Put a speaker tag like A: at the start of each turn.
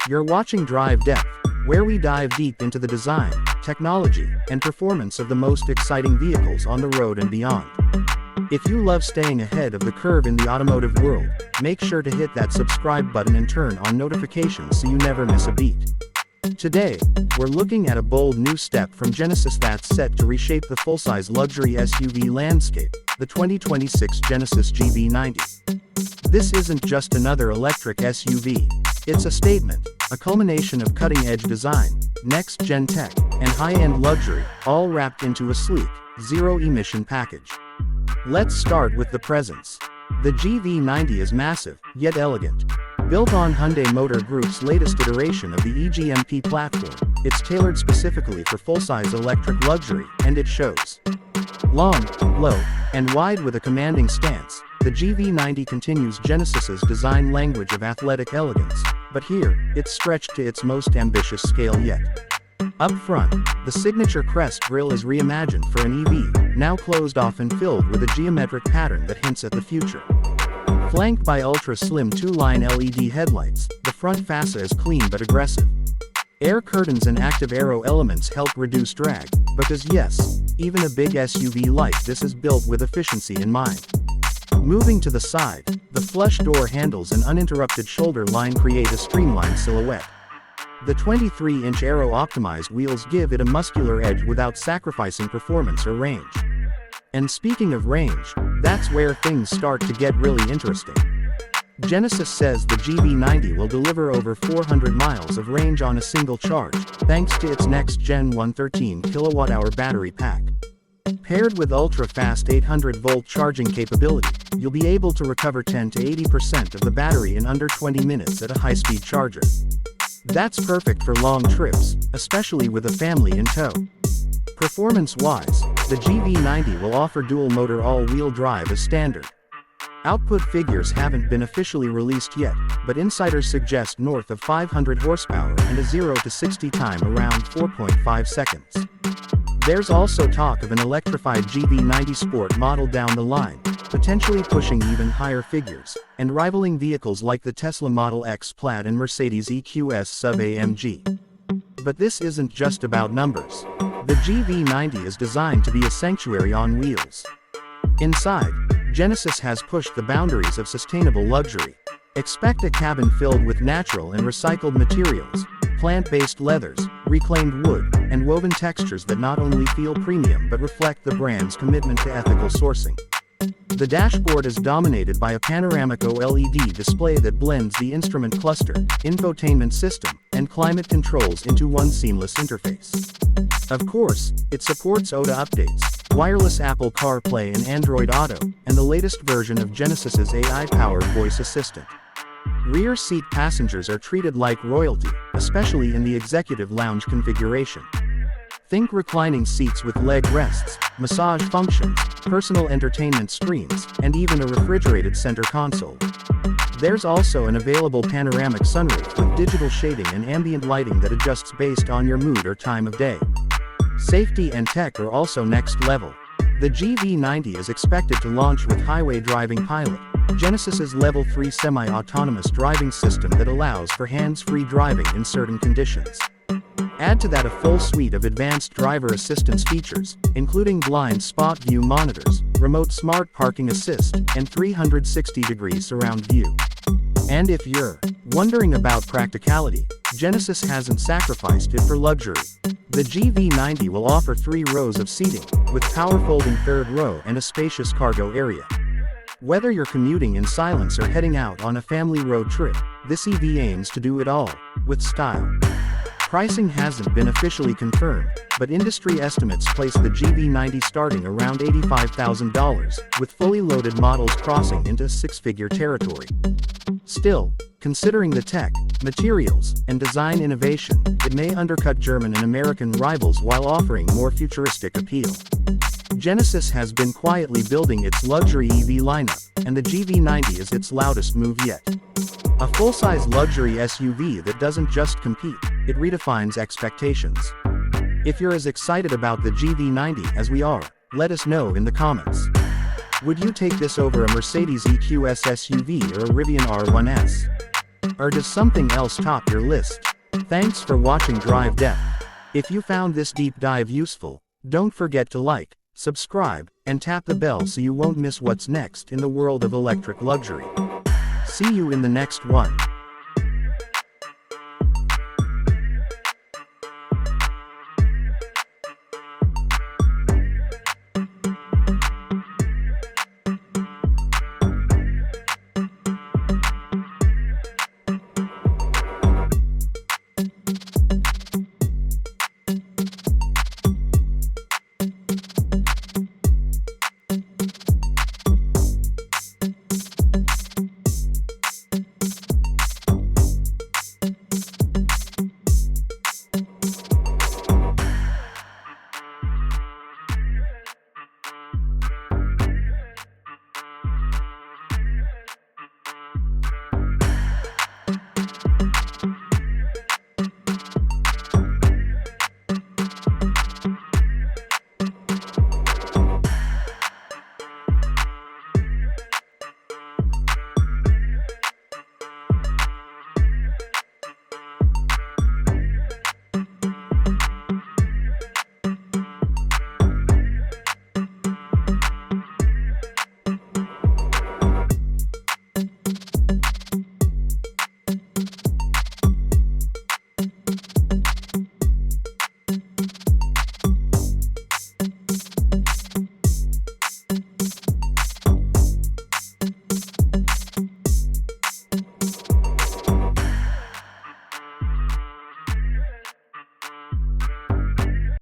A: You're watching Drive Depth, where we dive deep into the design, technology, and performance of the most exciting vehicles on the road and beyond. If you love staying ahead of the curve in the automotive world, make sure to hit that subscribe button and turn on notifications so you never miss a beat. Today, we're looking at a bold new step from Genesis that's set to reshape the full-size luxury SUV landscape, the 2026 Genesis GV90. This isn't just another electric SUV. It's a statement, a culmination of cutting-edge design, next-gen tech, and high-end luxury, all wrapped into a sleek, zero-emission package. Let's start with the presence. The GV90 is massive, yet elegant. Built on Hyundai Motor Group's latest iteration of the eGMP platform, it's tailored specifically for full-size electric luxury, and it shows. Long, low, and wide with a commanding stance, the GV90 continues Genesis's design language of athletic elegance, but here, it's stretched to its most ambitious scale yet. Up front, the signature crest grille is reimagined for an EV, now closed off and filled with a geometric pattern that hints at the future. Flanked by ultra-slim two-line LED headlights, the front fascia is clean but aggressive. Air curtains and active aero elements help reduce drag, because yes, even a big SUV like this is built with efficiency in mind. Moving to the side, the flush door handles and uninterrupted shoulder line create a streamlined silhouette. The 23-inch aero-optimized wheels give it a muscular edge without sacrificing performance or range. And speaking of range, that's where things start to get really interesting. Genesis says the GV90 will deliver over 400 miles of range on a single charge, thanks to its next-gen 113 kWh battery pack. Paired with ultra-fast 800-volt charging capability, you'll be able to recover 10 to 80% of the battery in under 20 minutes at a high-speed charger. That's perfect for long trips, especially with a family in tow. Performance-wise, the GV90 will offer dual-motor all-wheel drive as standard. Output figures haven't been officially released yet, but insiders suggest north of 500 horsepower and a 0 to 60 time around 4.5 seconds. There's also talk of an electrified GV90 Sport model down the line, potentially pushing even higher figures, and rivaling vehicles like the Tesla Model X Plaid and Mercedes EQS sub-AMG. But this isn't just about numbers. The GV90 is designed to be a sanctuary on wheels. Inside, Genesis has pushed the boundaries of sustainable luxury. Expect a cabin filled with natural and recycled materials, plant-based leathers, reclaimed wood, and woven textures that not only feel premium but reflect the brand's commitment to ethical sourcing. The dashboard is dominated by a panoramic OLED display that blends the instrument cluster, infotainment system, and climate controls into one seamless interface. Of course, it supports OTA updates, wireless Apple CarPlay and Android Auto, and the latest version of Genesis's AI-powered voice assistant. Rear seat passengers are treated like royalty, especially in the executive lounge configuration. Think reclining seats with leg rests, massage functions, personal entertainment screens, and even a refrigerated center console. There's also an available panoramic sunroof with digital shading and ambient lighting that adjusts based on your mood or time of day. Safety and tech are also next level. The GV90 is expected to launch with Highway Driving Pilot, Genesis's Level 3 semi-autonomous driving system that allows for hands-free driving in certain conditions. Add to that a full suite of advanced driver assistance features, including blind spot view monitors, remote smart parking assist, and 360-degree surround view. And if you're wondering about practicality, Genesis hasn't sacrificed it for luxury. The GV90 will offer 3 rows of seating, with power-folding third row and a spacious cargo area. Whether you're commuting in silence or heading out on a family road trip, this EV aims to do it all, with style. Pricing hasn't been officially confirmed, but industry estimates place the GV90 starting around $85,000, with fully loaded models crossing into six-figure territory. Still, considering the tech, materials, and design innovation, it may undercut German and American rivals while offering more futuristic appeal. Genesis has been quietly building its luxury EV lineup, and the GV90 is its loudest move yet. A full-size luxury SUV that doesn't just compete, it redefines expectations. If you're as excited about the GV90 as we are, let us know in the comments. Would you take this over a Mercedes EQS SUV or a Rivian R1S? Or does something else top your list? Thanks for watching Drive Depth. If you found this deep dive useful, don't forget to like, subscribe, and tap the bell so you won't miss what's next in the world of electric luxury. See you in the next one.